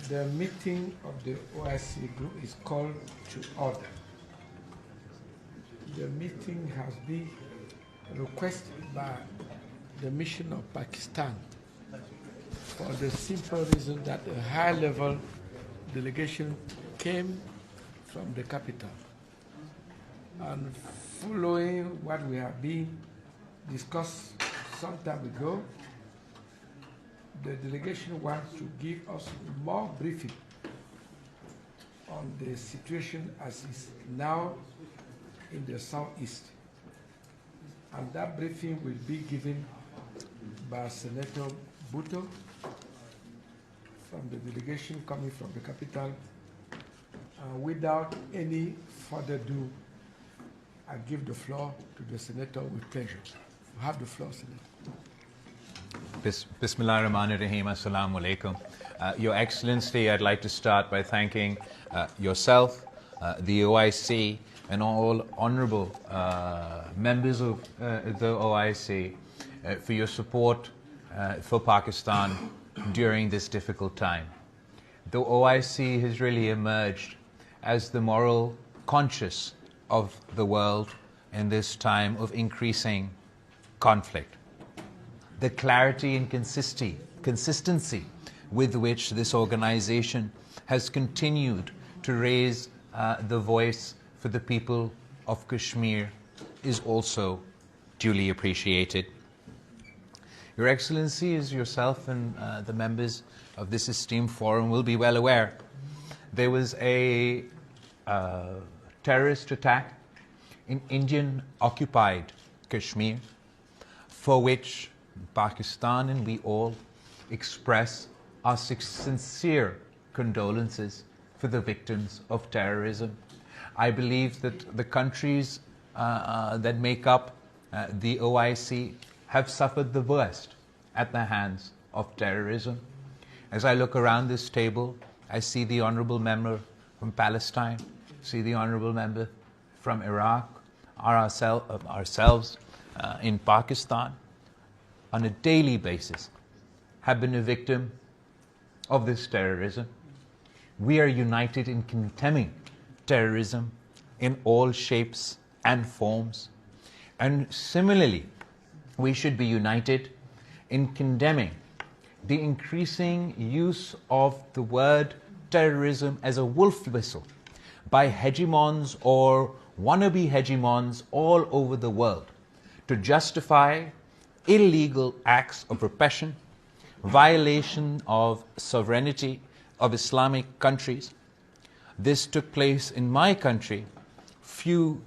The meeting of the OIC Group is called to order. The meeting has been requested by the mission of Pakistan for the simple reason that a high-level delegation came from the capital. And following what we have been discussed some time ago, the delegation wants to give us more briefing on the situation as is now in the southeast. And that briefing will be given by Senator Bhutto from the delegation coming from the capital. And without any further ado, I give the floor to the Senator with pleasure. You have the floor, Senator. Bismillah ar-Rahman ar-Rahim. Assalamu alaikum. Your Excellency, I'd like to start by thanking yourself, the OIC, and all honorable members of the OIC for your support for Pakistan during this difficult time. The OIC has really emerged as the moral conscience of the world in this time of increasing conflict. The clarity and consistency with which this organization has continued to raise the voice for the people of Kashmir is also duly appreciated. Your Excellency, as yourself and the members of this esteemed forum will be well aware, there was a terrorist attack in Indian-occupied Kashmir, for which Pakistan and we all express our sincere condolences for the victims of terrorism. I believe that the countries that make up the OIC have suffered the worst at the hands of terrorism. As I look around this table, I see the honorable member from Palestine, see the honorable member from Iraq, ourselves in Pakistan, on a daily basis have been a victim of this terrorism. We are united in condemning terrorism in all shapes and forms. And similarly, we should be united in condemning the increasing use of the word terrorism as a wolf whistle by hegemons or wannabe hegemons all over the world to justify illegal acts of repression, violation of sovereignty of Islamic countries. This took place in my country few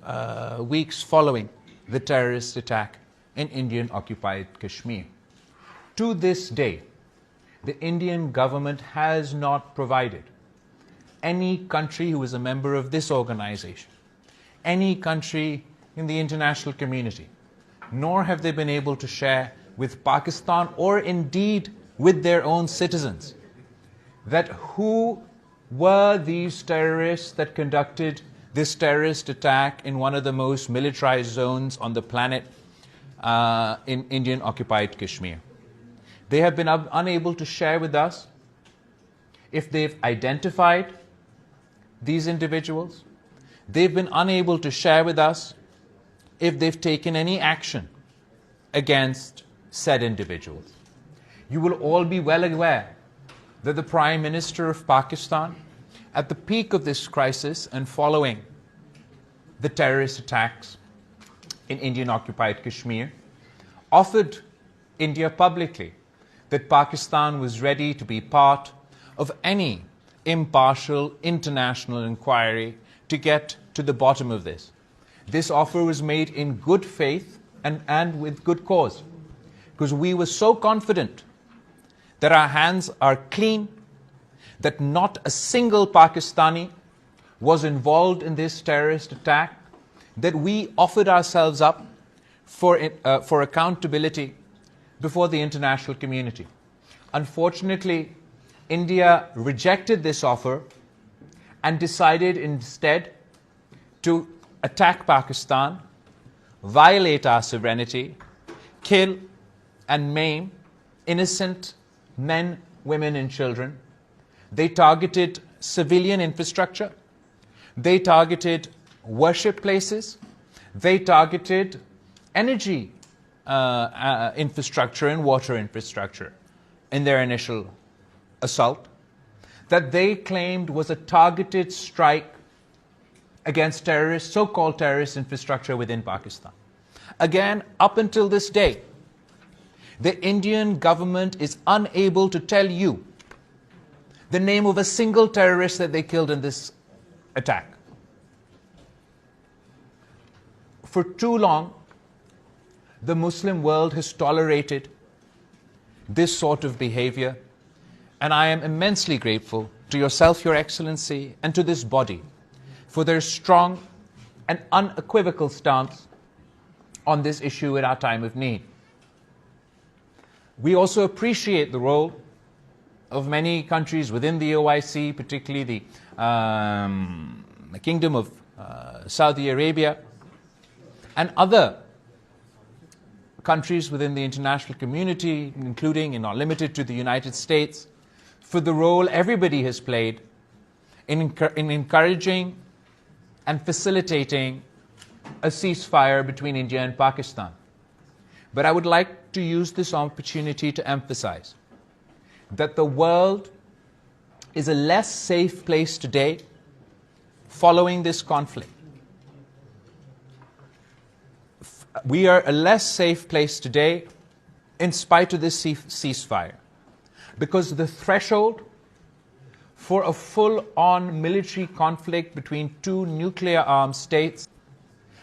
weeks following the terrorist attack in Indian-occupied Kashmir. To this day, the Indian government has not provided any country who is a member of this organization, any country in the international community, nor have they been able to share with Pakistan or indeed with their own citizens that who were these terrorists that conducted this terrorist attack in one of the most militarized zones on the planet in Indian-occupied Kashmir. They have been unable to share with us if they've identified these individuals. They've been unable to share with us if they've taken any action against said individuals. You will all be well aware that the Prime Minister of Pakistan, at the peak of this crisis and following the terrorist attacks in Indian-occupied Kashmir, offered India publicly that Pakistan was ready to be part of any impartial international inquiry to get to the bottom of this. This offer was made in good faith and with good cause, because we were so confident that our hands are clean, that not a single Pakistani was involved in this terrorist attack, that we offered ourselves up for accountability before the international community. Unfortunately, India rejected this offer and decided instead to attack Pakistan, violate our sovereignty, kill and maim innocent men, women and children. They targeted civilian infrastructure. They targeted worship places. They targeted energy infrastructure and water infrastructure in their initial assault that they claimed was a targeted strike against terrorist, so-called terrorist infrastructure within Pakistan. Again, up until this day, the Indian government is unable to tell you the name of a single terrorist that they killed in this attack. For too long, the Muslim world has tolerated this sort of behavior, and I am immensely grateful to yourself, Your Excellency, and to this body for their strong and unequivocal stance on this issue at our time of need. We also appreciate the role of many countries within the OIC, particularly the Kingdom of Saudi Arabia and other countries within the international community, including and not limited to the United States, for the role everybody has played in encouraging and facilitating a ceasefire between India and Pakistan. But I would like to use this opportunity to emphasize that the world is a less safe place today following this conflict. We are a less safe place today in spite of this ceasefire, because the threshold for a full-on military conflict between two nuclear-armed states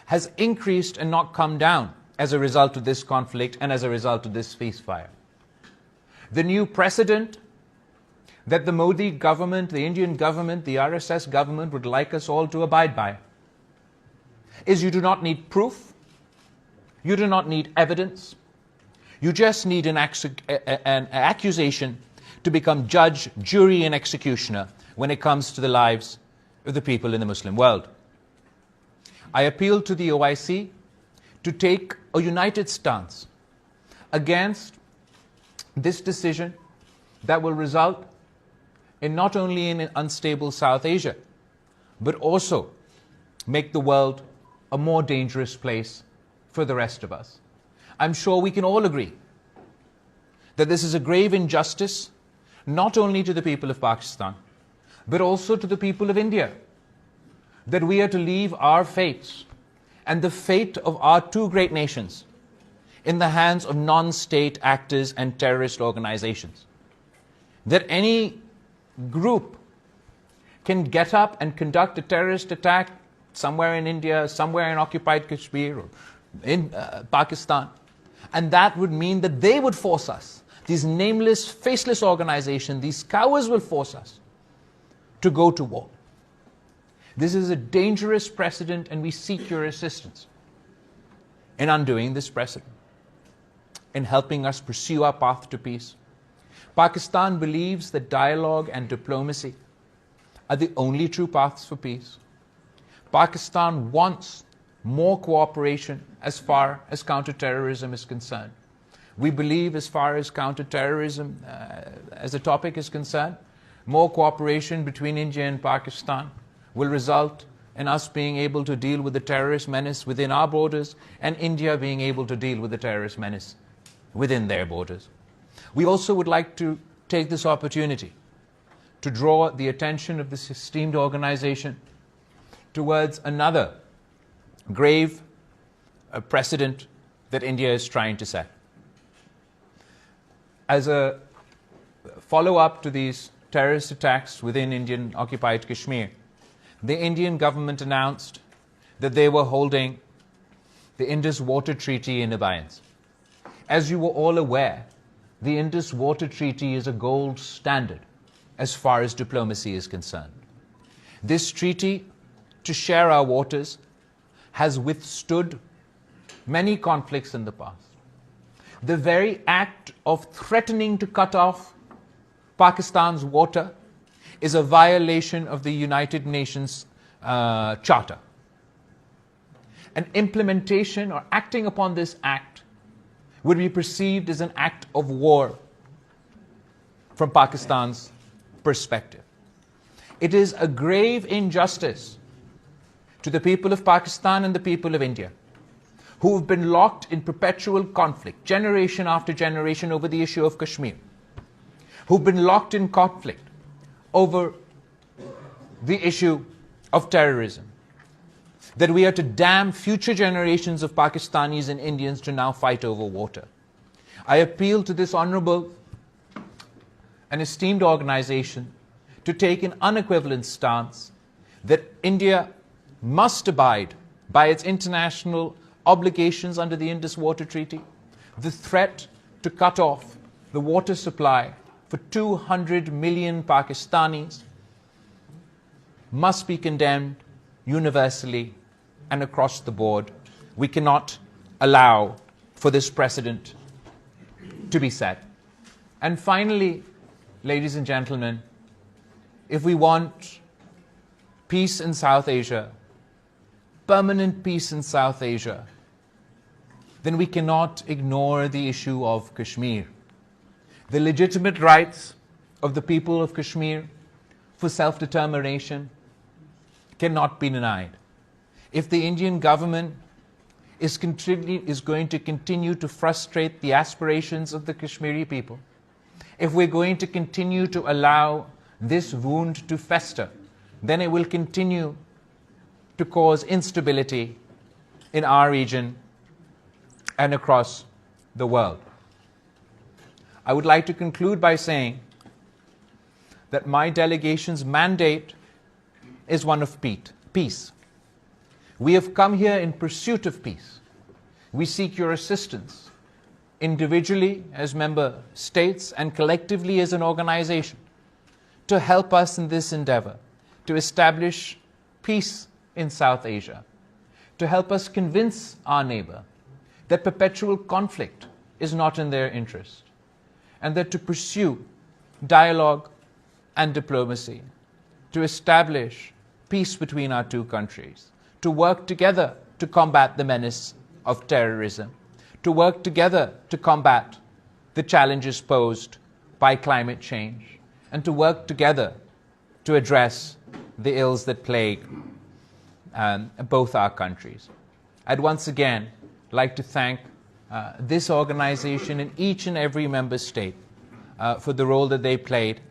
has increased and not come down as a result of this conflict and as a result of this ceasefire. The new precedent that the Modi government, the Indian government, the RSS government would like us all to abide by is you do not need proof, you do not need evidence, you just need an accusation to become judge, jury, and executioner when it comes to the lives of the people in the Muslim world. I appeal to the OIC to take a united stance against this decision that will result in not only in an unstable South Asia, but also make the world a more dangerous place for the rest of us. I'm sure we can all agree that this is a grave injustice, not only to the people of Pakistan, but also to the people of India, that we are to leave our fates and the fate of our two great nations in the hands of non-state actors and terrorist organizations. That any group can get up and conduct a terrorist attack somewhere in India, somewhere in occupied Kashmir, or in Pakistan, and that would mean that they would force us. These nameless, faceless organizations, these cowards will force us to go to war. This is a dangerous precedent, and we seek your assistance in undoing this precedent, in helping us pursue our path to peace. Pakistan believes that dialogue and diplomacy are the only true paths for peace. Pakistan wants more cooperation as far as counterterrorism is concerned. We believe, as far as counterterrorism as a topic is concerned, more cooperation between India and Pakistan will result in us being able to deal with the terrorist menace within our borders, and India being able to deal with the terrorist menace within their borders. We also would like to take this opportunity to draw the attention of this esteemed organization towards another grave precedent that India is trying to set. As a follow-up to these terrorist attacks within Indian occupied Kashmir, the Indian government announced that they were holding the Indus Water Treaty in abeyance. As you were all aware, the Indus Water Treaty is a gold standard as far as diplomacy is concerned. This treaty, to share our waters, has withstood many conflicts in the past. The very act of threatening to cut off Pakistan's water is a violation of the United Nations Charter. An implementation or acting upon this act would be perceived as an act of war from Pakistan's perspective. It is a grave injustice to the people of Pakistan and the people of India, who have been locked in perpetual conflict, generation after generation, over the issue of Kashmir, who've been locked in conflict over the issue of terrorism, that we are to damn future generations of Pakistanis and Indians to now fight over water. I appeal to this honorable and esteemed organization to take an unequivocal stance that India must abide by its international obligations under the Indus Water Treaty. The threat to cut off the water supply for 200 million Pakistanis must be condemned universally and across the board. We cannot allow for this precedent to be set. And finally, ladies and gentlemen, if we want peace in South Asia, permanent peace in South Asia, then we cannot ignore the issue of Kashmir. The legitimate rights of the people of Kashmir for self-determination cannot be denied. If the Indian government is going to continue to frustrate the aspirations of the Kashmiri people, if we're going to continue to allow this wound to fester, then it will continue to cause instability in our region and across the world. I would like to conclude by saying that my delegation's mandate is one of peace. We have come here in pursuit of peace. We seek your assistance, individually as member states and collectively as an organization, to help us in this endeavor, to establish peace in South Asia, to help us convince our neighbor that perpetual conflict is not in their interest, and that to pursue dialogue and diplomacy, to establish peace between our two countries, to work together to combat the menace of terrorism, to work together to combat the challenges posed by climate change, and to work together to address the ills that plague both our countries. I'd once again like to thank this organization and each and every member state for the role that they played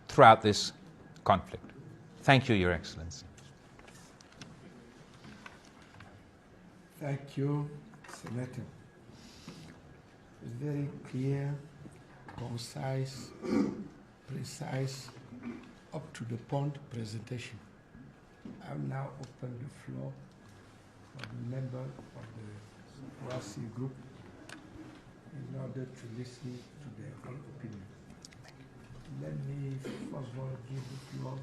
throughout this conflict. Thank you, Your Excellency. Thank you, Senator. It's very clear, concise, precise, up to the point presentation. I'll now open the floor for the member of the OIC group in order to listen to their own opinion. Let me first of all give the floor